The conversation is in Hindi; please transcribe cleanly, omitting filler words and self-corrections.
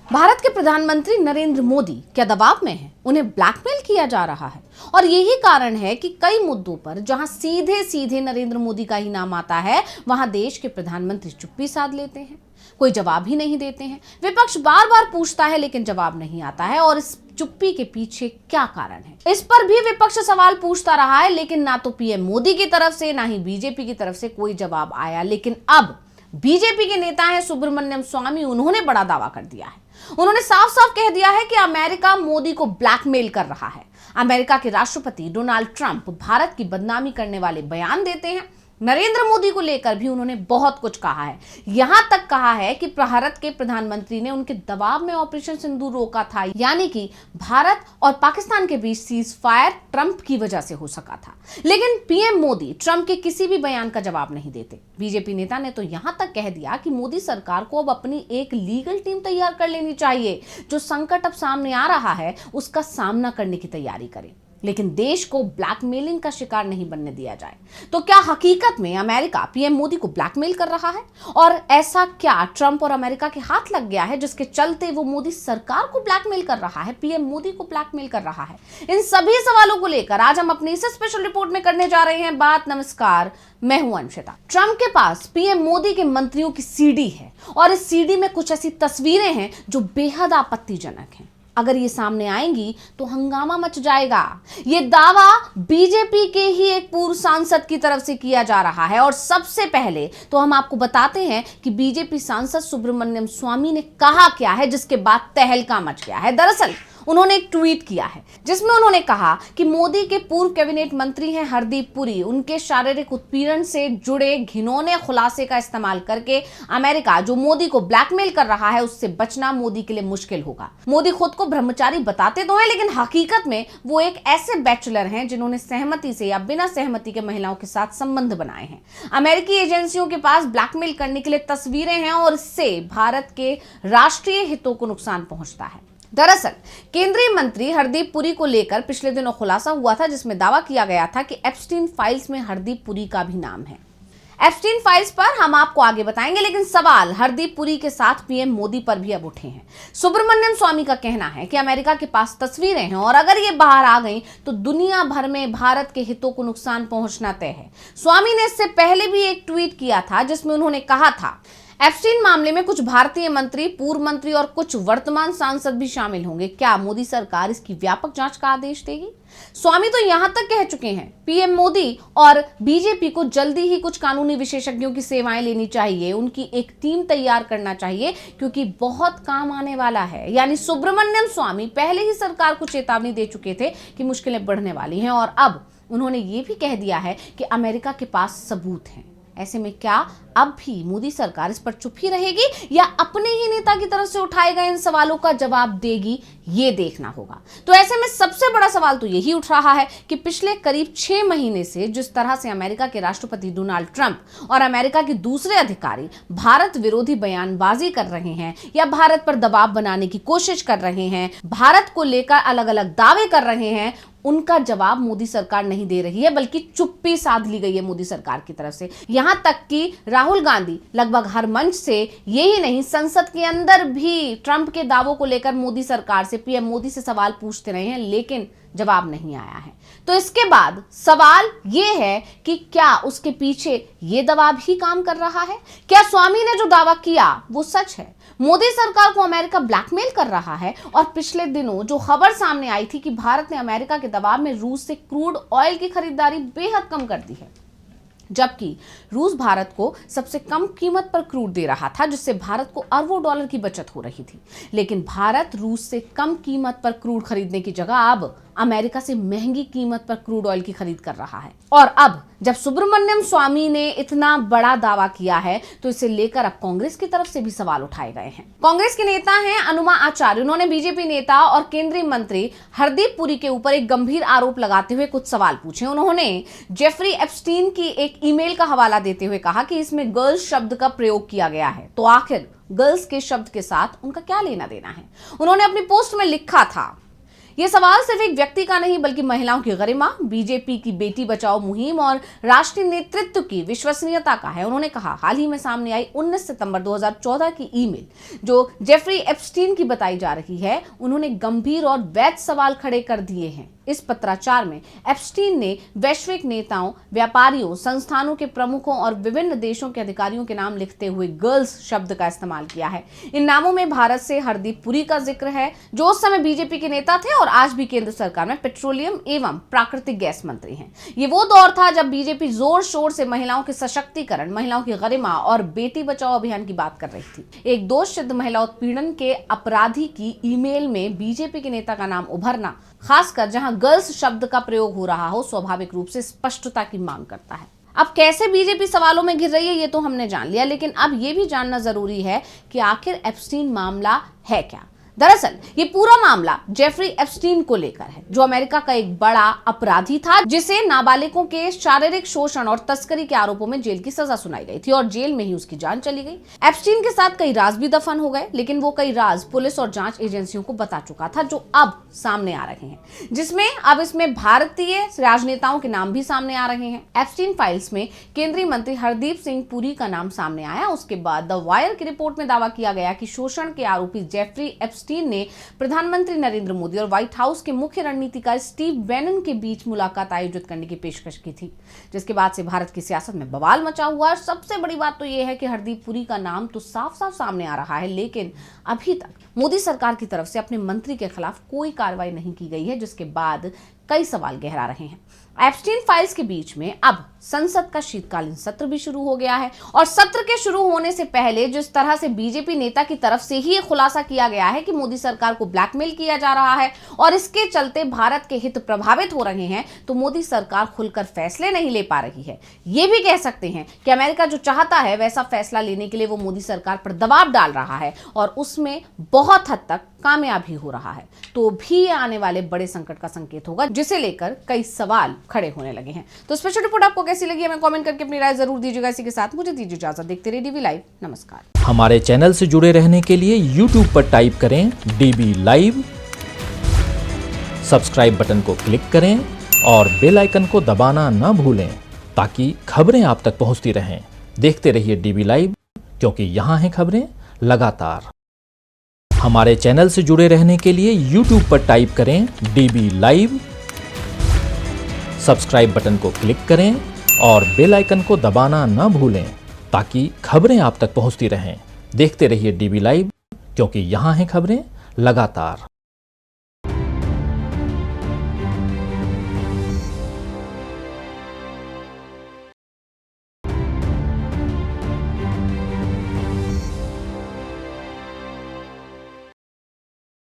भारत के प्रधानमंत्री नरेंद्र मोदी क्या दबाव में हैं? उन्हें ब्लैकमेल किया जा रहा है और यही कारण है कि कई मुद्दों पर जहां सीधे सीधे नरेंद्र मोदी का ही नाम आता है, वहां देश के प्रधानमंत्री चुप्पी साध लेते हैं, कोई जवाब ही नहीं देते हैं। विपक्ष बार बार पूछता है लेकिन जवाब नहीं आता है। और इस चुप्पी के पीछे क्या कारण है, इस पर भी विपक्ष सवाल पूछता रहा है, लेकिन ना तो पीएम मोदी की तरफ से ना ही बीजेपी की तरफ से कोई जवाब आया। लेकिन अब बीजेपी के नेता हैं सुब्रमण्यम स्वामी, उन्होंने बड़ा दावा कर दिया है। उन्होंने साफ साफ कह दिया है कि अमेरिका मोदी को ब्लैकमेल कर रहा है। अमेरिका के राष्ट्रपति डोनाल्ड ट्रंप भारत की बदनामी करने वाले बयान देते हैं। नरेंद्र मोदी को लेकर भी उन्होंने बहुत कुछ कहा है। यहां तक कहा है कि भारत के प्रधानमंत्री ने उनके दबाव में ऑपरेशन सिंदूर रोका था, यानी कि भारत और पाकिस्तान के बीच सीज फायर ट्रंप की वजह से हो सका था। लेकिन पीएम मोदी ट्रंप के किसी भी बयान का जवाब नहीं देते। बीजेपी नेता ने तो यहां तक कह दिया कि मोदी सरकार को अब अपनी एक लीगल टीम तैयार कर लेनी चाहिए, जो संकट अब सामने आ रहा है उसका सामना करने की तैयारी करे, लेकिन देश को ब्लैकमेलिंग का शिकार नहीं बनने दिया जाए। तो क्या हकीकत में अमेरिका पीएम मोदी को ब्लैकमेल कर रहा है? और ऐसा क्या ट्रंप और अमेरिका के हाथ लग गया है जिसके चलते वो मोदी सरकार को ब्लैकमेल कर रहा है, पीएम मोदी को ब्लैकमेल कर रहा है? इन सभी सवालों को लेकर आज हम अपनी इस स्पेशल रिपोर्ट में करने जा रहे हैं बात। नमस्कार, मैं हूं अंशिता। ट्रंप के पास पीएम मोदी के मंत्रियों की सीडी है और इस सीडी में कुछ ऐसी तस्वीरें हैं जो बेहद आपत्तिजनक हैं। अगर ये सामने आएंगी तो हंगामा मच जाएगा। ये दावा बीजेपी के ही एक पूर्व सांसद की तरफ से किया जा रहा है। और सबसे पहले तो हम आपको बताते हैं कि बीजेपी सांसद सुब्रमण्यम स्वामी ने कहा क्या है, जिसके बाद तहलका मच गया है। दरअसल उन्होंने एक ट्वीट किया है जिसमें उन्होंने कहा कि मोदी के पूर्व कैबिनेट मंत्री हैं हरदीप पुरी, उनके शारीरिक उत्पीड़न से जुड़े घिनौने खुलासे का इस्तेमाल करके अमेरिका जो मोदी को ब्लैकमेल कर रहा है उससे बचना मोदी के लिए मुश्किल होगा। मोदी खुद को ब्रह्मचारी बताते तो हैं, लेकिन हकीकत में वो एक ऐसे बैचलर हैं जिन्होंने सहमति से या बिना सहमति के महिलाओं के साथ संबंध बनाए हैं। अमेरिकी एजेंसियों के पास ब्लैकमेल करने के लिए तस्वीरें हैं और इससे भारत के राष्ट्रीय हितों को नुकसान पहुंचता है। दरअसल केंद्रीय मंत्री हरदीप पुरी को लेकर पिछले दिनों खुलासा हुआ था, जिसमें दावा किया गया था कि एप्स्टीन फाइल्स में हरदीप पुरी का भी नाम है। एप्स्टीन फाइल्स पर हम आपको आगे बताएंगे, लेकिन सवाल हरदीप पुरी के साथ पीएम मोदी पर भी अब उठे हैं। सुब्रमण्यम स्वामी का कहना है कि अमेरिका के पास तस्वीरें हैं और अगर ये बाहर आ गई तो दुनिया भर में भारत के हितों को नुकसान पहुंचना तय है। स्वामी ने इससे पहले भी एक ट्वीट किया था जिसमें उन्होंने कहा था एप्स्टीन मामले में कुछ भारतीय मंत्री, पूर्व मंत्री और कुछ वर्तमान सांसद भी शामिल होंगे। क्या मोदी सरकार इसकी व्यापक जांच का आदेश देगी? स्वामी तो यहां तक कह चुके हैं पीएम मोदी और बीजेपी को जल्दी ही कुछ कानूनी विशेषज्ञों की सेवाएं लेनी चाहिए, उनकी एक टीम तैयार करना चाहिए, क्योंकि बहुत काम आने वाला है। यानी सुब्रमण्यम स्वामी पहले ही सरकार को चेतावनी दे चुके थे कि मुश्किलें बढ़ने वाली हैं और अब उन्होंने ये भी कह दिया है कि अमेरिका के पास सबूत हैं। ऐसे में क्या अब भी मोदी सरकार इस पर चुप ही रहेगी या अपने ही नेता की तरफ से उठाए गए इन सवालों का जवाब देगी? ये देखना होगा। तो ऐसे में सबसे बड़ा सवाल तो यही उठ रहा है कि पिछले करीब 6 महीने से जिस तरह से अमेरिका के राष्ट्रपति डोनाल्ड ट्रंप और अमेरिका के दूसरे अधिकारी भारत विरोधी बयानबाजी कर रहे हैं या भारत पर दबाव बनाने की कोशिश कर रहे हैं, भारत को लेकर अलग अलग दावे कर रहे हैं, उनका जवाब मोदी सरकार नहीं दे रही है, बल्कि चुप्पी साध ली गई है मोदी सरकार की तरफ से। यहां तक कि राहुल गांधी लगभग हर मंच से, यही नहीं संसद के अंदर भी ट्रंप के दावों को लेकर मोदी सरकार से, पीएम मोदी से सवाल पूछते रहे हैं, लेकिन जवाब नहीं आया है। तो इसके बाद सवाल यह है कि क्या उसके पीछे यह दबाव ही काम कर रहा है? क्या स्वामी ने जो दावा किया वो सच है? मोदी सरकार को अमेरिका ब्लैकमेल कर रहा है? और पिछले दिनों जो खबर सामने आई थी कि भारत ने अमेरिका के दबाव में रूस से क्रूड ऑयल की खरीदारी बेहद कम कर दी है, जबकि रूस भारत को सबसे कम कीमत पर क्रूड दे रहा था, जिससे भारत को अरबों डॉलर की बचत हो रही थी। लेकिन भारत रूस से कम कीमत पर क्रूड खरीदने की जगह अब अमेरिका से महंगी कीमत पर क्रूड ऑयल की खरीद कर रहा है। और अब जब सुब्रमण्यम स्वामी ने इतना बड़ा दावा किया है तो इसे लेकर अब कांग्रेस की तरफ से भी सवाल उठाए गए हैं। कांग्रेस के नेता हैं अनुमा आचार्य, उन्होंने बीजेपी नेता और केंद्रीय मंत्री हरदीप पुरी के ऊपर एक गंभीर आरोप लगाते हुए कुछ सवाल पूछे। उन्होंने जेफरी एप्स्टीन की एक ईमेल का हवाला देते हुए कहा कि इसमें गर्ल्स शब्द का प्रयोग किया गया है, तो आखिर गर्ल्स के शब्द के साथ उनका क्या लेना देना है? उन्होंने अपनी पोस्ट में लिखा था ये सवाल सिर्फ एक व्यक्ति का नहीं बल्कि महिलाओं की गरिमा, बीजेपी की बेटी बचाओ मुहिम और राष्ट्रीय नेतृत्व की विश्वसनीयता का है। उन्होंने कहा, हाल ही में सामने आई 19 सितंबर 2014 की ईमेल जो जेफरी एप्स्टीन की बताई जा रही है, उन्होंने गंभीर और वैध सवाल खड़े कर दिए हैं। इस पत्राचार में एप्स्टीन ने वैश्विक नेताओं, व्यापारियों, संस्थानों के प्रमुखों और विभिन्न देशों के अधिकारियों के नाम लिखते हुए गर्ल्स शब्द का इस्तेमाल किया है। इन नामों में भारत से हरदीप पुरी का जिक्र है, जो उस समय बीजेपी के नेता थे और आज भी केंद्र सरकार में पेट्रोलियम एवं प्राकृतिक गैस मंत्री हैं। ये वो दौर था जब बीजेपी जोर शोर से महिलाओं के सशक्तिकरण, महिलाओं की गरिमा और बेटी बचाओ अभियान की बात कर रही थी। एक दोषसिद्ध महिला उत्पीड़न के अपराधी की ईमेल में बीजेपी के नेता का नाम उभरना, खासकर जहां गर्ल्स शब्द का प्रयोग हो रहा हो, स्वाभाविक रूप से स्पष्टता की मांग करता है। अब कैसे बीजेपी सवालों में घिर रही है ये तो हमने जान लिया, लेकिन अब ये भी जानना जरूरी है कि आखिर एप्स्टीन मामला है क्या। दरअसल ये पूरा मामला जेफरी एप्स्टीन को लेकर है, जो अमेरिका का एक बड़ा अपराधी था, जिसे नाबालिगों के शारीरिक शोषण और तस्करी के आरोपों में जेल की सजा सुनाई गई थी और जेल में ही उसकी जान चली गई। एप्स्टीन के साथ कई राज भी दफन हो गए, लेकिन वो कई राज पुलिस और जांच एजेंसियों को बता चुका था, जो अब सामने आ रहे हैं, जिसमें अब इसमें भारतीय राजनेताओं के नाम भी सामने आ रहे हैं। एप्स्टीन फाइल्स में केंद्रीय मंत्री हरदीप सिंह पुरी का नाम सामने आया। उसके बाद द वायर की रिपोर्ट में दावा किया गया कि शोषण के आरोपी जेफरी एप्स्टीन ने प्रधानमंत्री नरेंद्र मोदी और व्हाइट हाउस के मुख्य रणनीतिकार स्टीव बैनन के बीच मुलाकात आयोजित करने की पेशकश की थी, जिसके बाद से भारत की सियासत में बवाल मचा हुआ है। और सबसे बड़ी बात तो यह है कि हरदीप पुरी का नाम तो साफ साफ सामने आ रहा है, लेकिन अभी तक मोदी सरकार की तरफ से अपने मंत्री के खिलाफ कोई कार्रवाई नहीं की गई है, जिसके बाद कई सवाल गहरा रहे हैं। एप्स्टीन फाइल्स के बीच में अब संसद का शीतकालीन सत्र भी शुरू हो गया है, और सत्र के शुरू होने से पहले जिस तरह से बीजेपी नेता की तरफ से ही खुलासा किया गया है कि मोदी सरकार को ब्लैकमेल किया जा रहा है और इसके चलते भारत के हित प्रभावित हो रहे हैं, तो मोदी सरकार खुलकर फैसले नहीं ले पा रही है। ये भी कह सकते हैं कि अमेरिका जो चाहता है वैसा फैसला लेने के लिए वो मोदी सरकार पर दबाव डाल रहा है और उसमें बहुत हद तक कामयाब भी हो रहा है। तो भी ये आने वाले बड़े संकट का संकेत होगा, जिसे लेकर कई सवाल खड़े होने लगे हैं। तो स्पेशल रिपोर्ट आपको कैसी लगी हमें कमेंट करके अपनी राय जरूर दीजिएगा। इसी के साथ मुझे दीजिए इजाजत। देखते रहिए डीबी लाइव। नमस्कार। हमारे चैनल से जुड़े रहने के लिए YouTube पर टाइप करें डीबी लाइव, सब्सक्राइब बटन को क्लिक करें और बेल आइकन को दबाना ना भूलें, ताकि खबरें आप तक पहुंचती रहें। देखते रहिए डीबी लाइव, क्योंकि यहाँ हैं खबरें लगातार। हमारे चैनल से जुड़े रहने के लिए YouTube पर टाइप करें डीबी लाइव, सब्सक्राइब बटन को क्लिक करें और बेल आइकन को दबाना ना भूलें, ताकि खबरें आप तक पहुंचती रहें। देखते रहिए डीबी लाइव, क्योंकि यहाँ हैं खबरें लगातार।